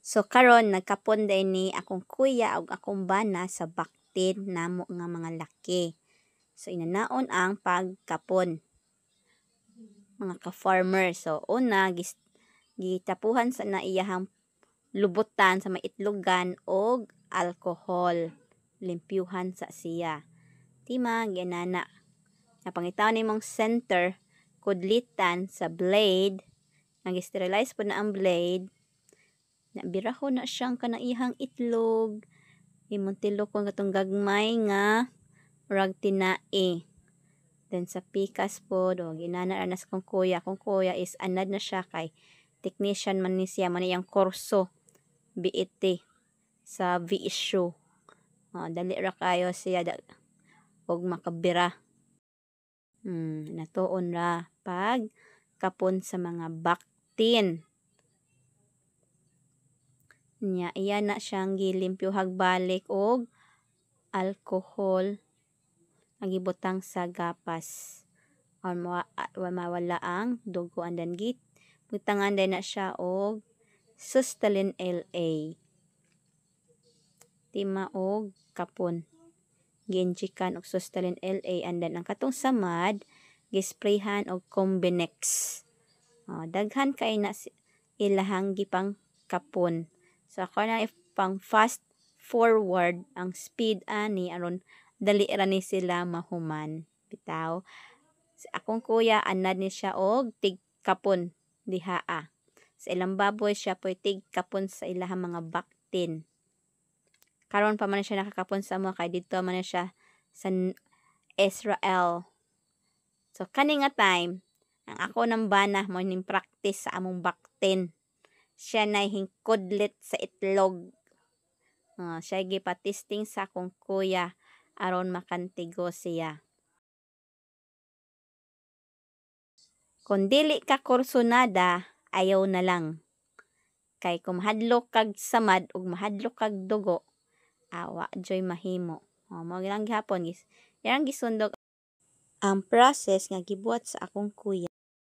So karon nagkapon din ni akong kuya ug akong bana sa baktin namo nga mga laki. So inanaon ang pagkapon mga ka-farmer. So una gitapuhan sa na iyahang lubutan sa maitlogan og alcohol. Limpyuhan sa siya. Tima ginana. Napangitaw nimong center kudlitan sa blade. Nag-sterilize po na ang blade. Nabiraho na siyang kanaihang itlog. Imuntilo ko katong gagmay nga murag tinae. Then sa pikas po, ginana na sa kong kuya. Kung kuya is anad na siya kay technician man ni siya. Man iyang kurso. BET sa VSU. Dali ra kayo siya og makabira. Natuon ra pag kapon sa mga baktin. Nya iya na siyang gilimpyuhag balik og alcohol ang gibutang sa gapas or mawala ang dugo and then butangan din na siya og Sustaline LA tima og kapon ginjikan og Sustaline LA and then ang katong samad gisprayhan og Combinex. Daghan kay na ilahang gipang kapon. So ako na pang fast forward ang speed ani aron dali ra ni sila mahuman. Bitaw. Akong kuya anad ni siya og tigkapon dihaa. Sa ilang baboy siya po'y tigkapon sa ilahang mga baktin. Karon pa man siya nakakapon sa mga kay dito man siya sa Israel. So kani nga time ang ako ng bana mo ning practice sa among baktin. Siya na hingkudlit sa itlog. Siya gipatisting sa akong kuya aron makantigo siya. Kung dili ka kursunada, ayaw na lang. Kay kung mahadlok kag samad ug mahadlok kag dugo, awa joy mahimo. Mao lang gihapon yarang gisundog ang process nga gibuhat sa akong kuya.